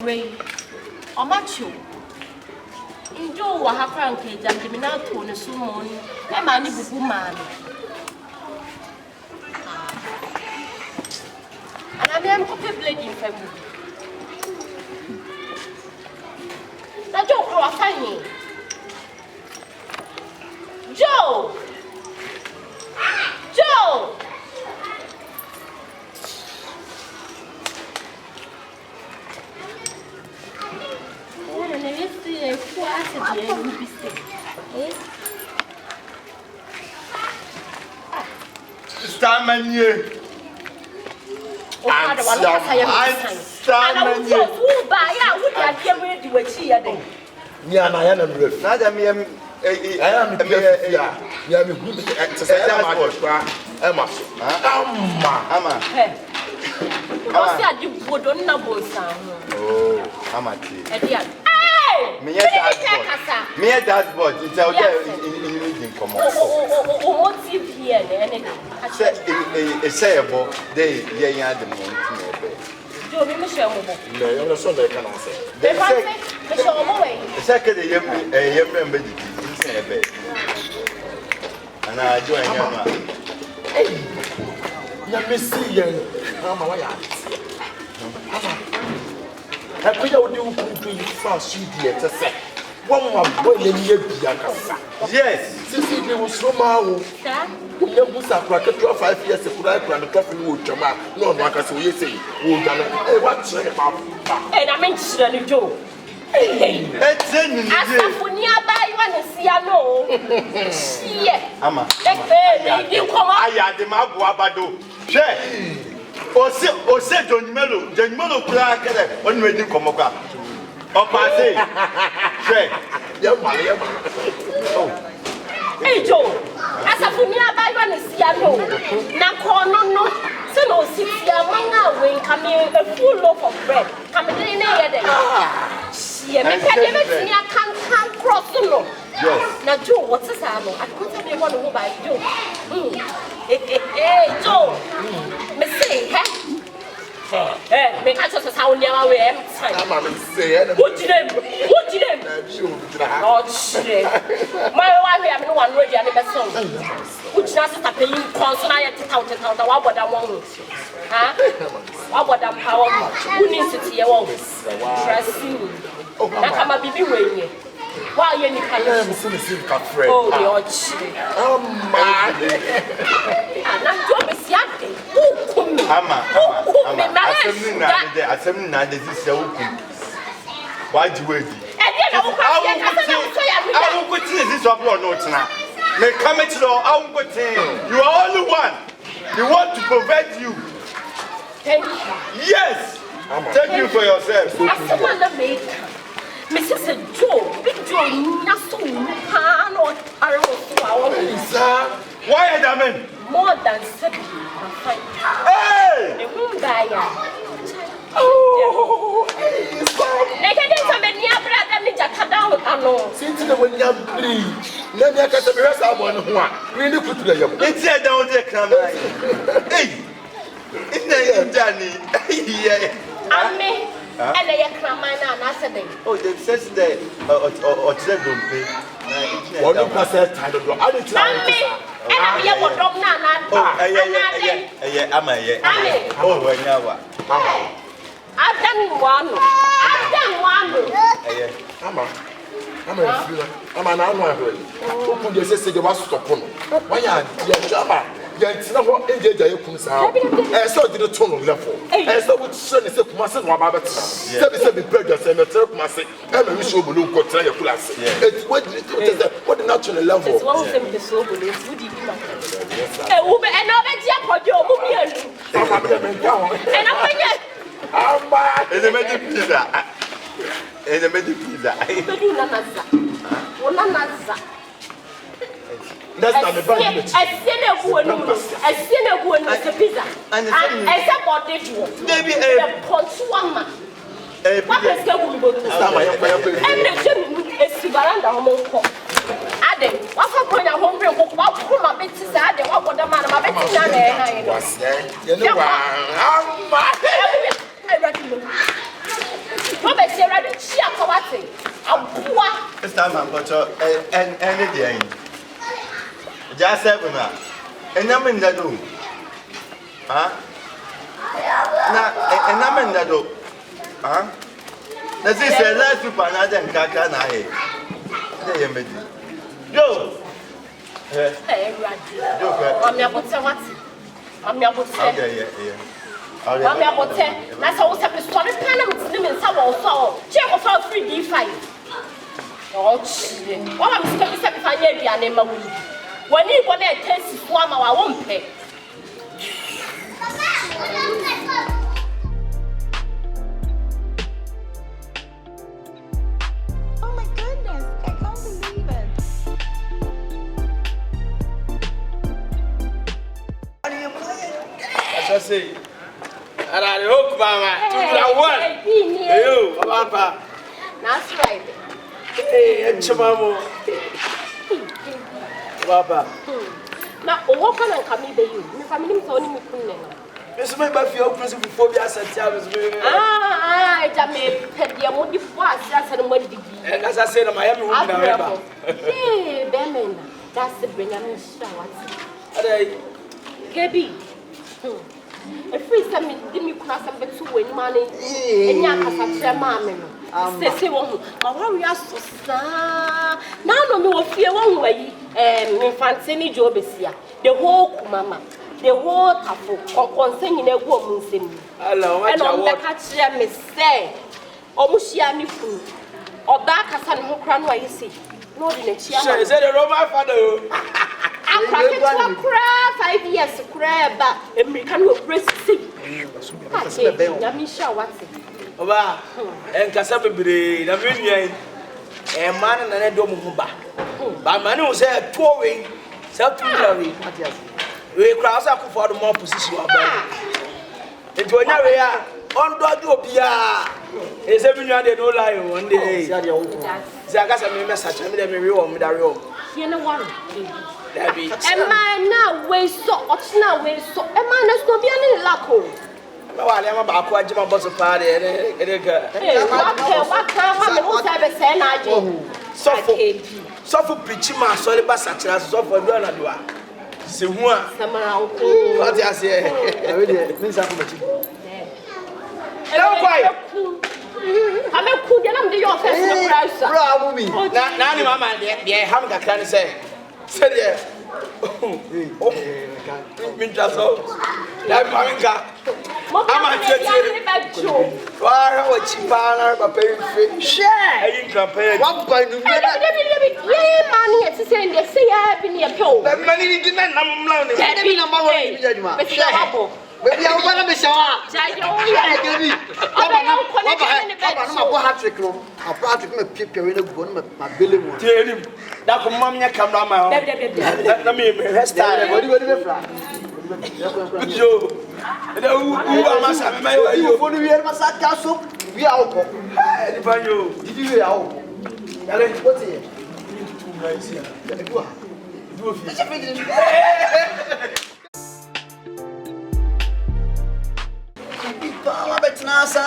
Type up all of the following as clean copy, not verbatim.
Ray, or macho. Enjoy what her crown cage and the Minato on a summon, a man is a woman. And I am copy bleeding family. Now, Joe, how funny. Joe! Joe! Stamanie. I me dashboard. It's out there in common. What's here? It's sayable. They the moon. Do me, Michelle. No, you're not so they can answer. The second, a young member, and I join you. Hey, let me see you. I put out you to fast you dear to say. One more boy in your Biacasa. Yes, since it was so mal. You must have cracked 5 years of life and the coffee wood, Jama. No, Marcus, we say, what's about? And I mentioned you, Joe. It's in for nearby one is Siano. See, Ama. You come I had the Mabuabado. Share. O se Jonimelo crack when we do come up. O passe. Share. Hey Joe, as a funia by one is Siano. Nakono no, so no Sisia Manga wing coming a full loaf of bread. Coming in a she can't cross the law. Yes. Now, Joe, what's this? I couldn't be one who by Joe. Hey, Joe. Missy, eh? Make us how never we am. I'm saying, what did them? What did them? Oh, shit. My wife, I have no one ready and never song. Which does not pay you consonant to count it out. What I want. Huh? What I'm power? Who needs to see your own? Trust you. Now, come a baby way. Why you need to see Caffrey? Oh, the odd shit. Now, go Miss Yaki. Who come me? Why do you wait? I won't put this up your notes now. May come at all. I won't put you are only one. We want to prevent you. Thank you. Yes. Thank you for yourself. Someone that made Mrs. Joe, Big Joe, Nasso, Pan or Arrow. Why are they men? More than 7. Hey! Oh, they didn't come in your brother, Mr. Cadao. Since the one you breathe, let me get the rest of one. Really put to you. It's a down there, come hey! It's not Johnny. Yeah. Amen. And I come on Saturday. Oh, they says that or don't pay. What you pass that time to do? I didn't tell me. And I'm here for Dom Nana. Oh, when you are. I've done one. I'm an hour. Who could say they was stop on? Why are you? Yes, no one in the Kunsa. I saw the tone level. I saw what son is a Master Rabbit. 7 burgers and a Turk Master. And a show blue could try a class. It's what the natural level. It's one of them the soul balloons. Would you be my and over that's not the bad. I seen a woman as a pizza. And I said, what did you? Maybe a ponsuama. What is going to be? And the gym is Sibaranda Homo. Adam, what's up when you're hungry? What put my bit is that? What would the man of my bit was there? You know, I'm what Wate. Abua. This time I'm going to end the end. Just 7 now. And I'm in the room. Huh? And I'm in the room. Huh? This is a last super another Kaka. Yo! Hey, I'm your boss. I'm your boss. Yeah. I'm your boss. That's how we have to start a pen of slim and some also. Check of our 3D5. Oh, shit. What I'm supposed to find you and Emma. When you want to taste swam, I won't pay. Oh my goodness, I can't believe it. As I say, and I hope, Mama, you, Papa. That's right. Hey, and Chamamo. Papa. Now, what can I come to you? My family is only me. Miss Maybe your principal phobia said, I may pet your moody fast as a wedding. and as I said, I am a Hey, Bemen, that's the Benjamin shower. Gaby. A free summit, give me cross a bit to win money. And Yaka, mamma. Say, my warrior so sad. Now, no more fear one way, and fancy job is here. The whole mamma, the whole taffo, concerning a woman's in me. Hello, And on the catcher, Miss Say, almost share me food. Or back as an who crown where you see. No, the next year. Is it a Roman father? I cracked to cry 5 years to cry, but American will breast sick. Yamisha, what's it? Oba, and Casabi, the million, and man and a domuba. But man was a touring, self-to-carry. We cross up for the more position. Into an area on Dodopia is every year they don't lie one day. Zagasa may message me, they may real me. You know what? Am I now way so, what's now way so? Am I not to be any luck? I am about quite a bus of party. What time I So for preaching my solid bassage as so for Donadua. See what I say. Don't quite. I'm a cool, I'm the office. Bravo, me. Now, Mamma, they haven't got can say. Said yes. I'm a cheating. Why are you paying share? One point of money to say they say I have been a pill. that money didn't know. Maybe I want to be shower. That for mommy come down my home. Let me hairstyle. What do you who must have made you for the year Masaka soup? We are all. Did you hear? What's it? Fala, Betnasa.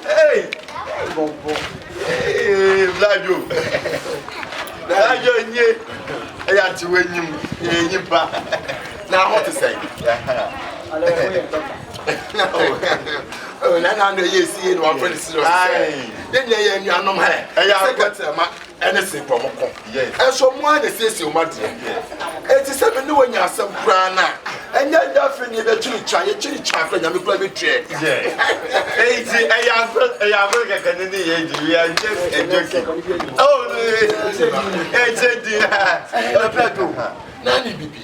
Hey, Vladio. Vladio, I had to win you back. Now, what to say? Oh, now you see it one very serious. Then you are not here. I anything from a yes. And someone is your mother. It is 7 when you are some grana. And you're definitely the chili chocolate and the private trade. Yeah. I am just joking. Oh, it's a Nanny Bibi.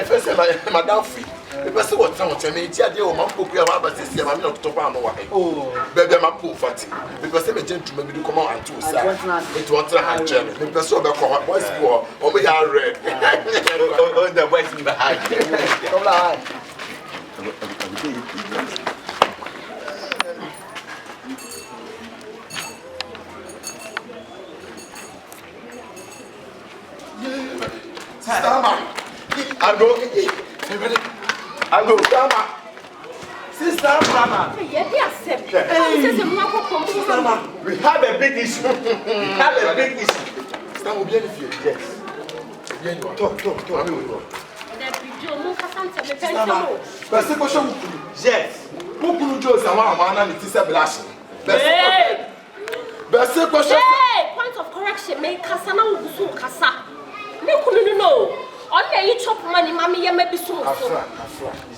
First, Madame Free. Because what time to me, dear, my book, you have a sister, I'm not to pound away. Oh, baby, my poor fatty. Because I'm a gentleman, you come on and two, sir. It wants a hand journey. Because so the court was you or we are red. On the west behind. Come on. I go, Sister Mama. We have a big issue. We have a big issue. Sister, we yes. Yes. Who could do someone and it is a blessing? Point of correction, make Cassana Usu Cassa. No, no. Only you chop money, Mammy, you may be so.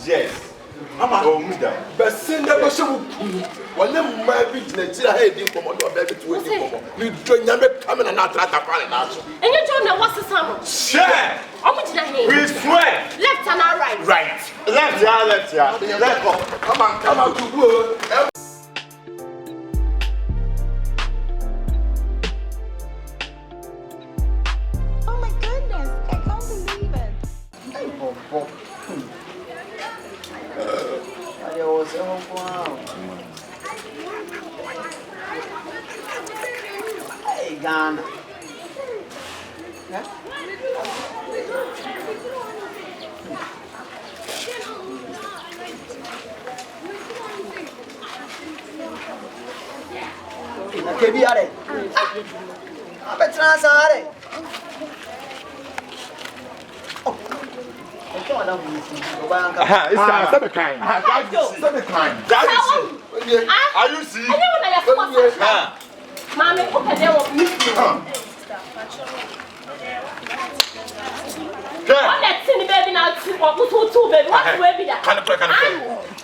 Yes. But send the person when them might be the head in from your baby to you join them coming and not at a and you join the what's the summer? Share! We swear! Left and right. Right. Left, left. Come on to work. Oh my goodness, I can't believe it. Hey, Ghana. Kebi are. Betra sare. It's kind. Are you see? Mommy, open there with me. On that silly baby now, two baby. What's where be that?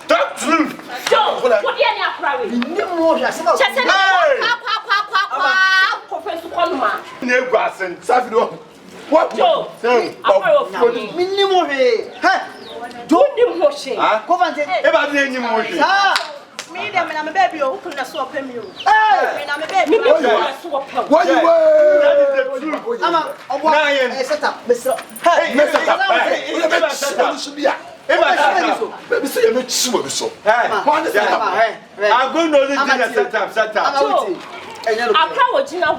That's true. Joe, what do you have crying? Professor Conma. Never sent what? Joe, minimum. Don't do motion. Coventry. Ever did any motion? Me, I'm a baby, open the swap him. I'm a baby. What you were? I'm a set up, Mr. Hey, Mr. Baby, say you're so. I'm going to set up. I crowd you know.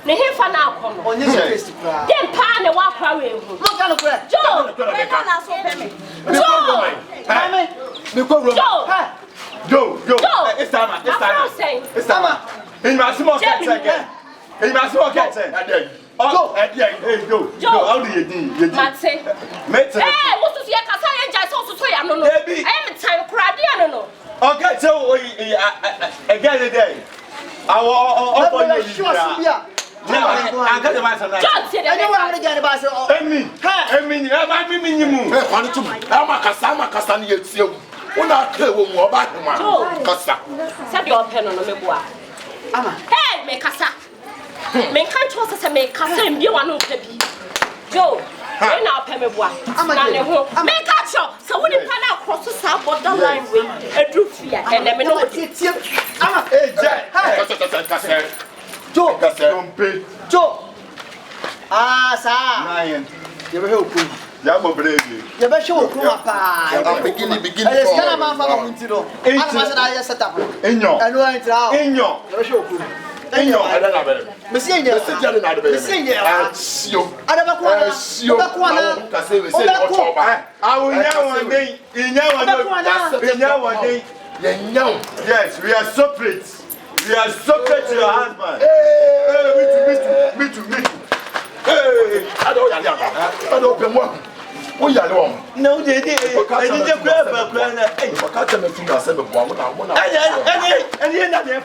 The hair for now come on your face. Then pan the walk away. What kind of crap? Joe, It's time. It's time. In my small cat again. In my small cat again. Oh, hey, go. How do you do? Matse. Hey, what's the Yakasa and Jai so to I don't know. I am a time crowd, I don't know. Okay, so again a day. Our I got the master. John said, I don't want to get about hey, make us up. Men can't trust us and make us and you are no baby. Joe, we're now Pemebois. I'm a make up shop. So when you pan out across the south border line with a drop here and let me know what it's here. I'm a Joe, don't pay. Joe. Sir. You will help me. Yamo brave. You better show Papa. I'm beginning. It's kind of my father. I set up. In your, I know it's out. in your, show. in your, I don't know. Monsieur, I will now one day. Yes, we are separate. We are separate to your husband. Hey, me too. Hey, I don't open one. We are wrong. No, they did. I didn't grab a plan. I can't tell me to myself. And you're not there.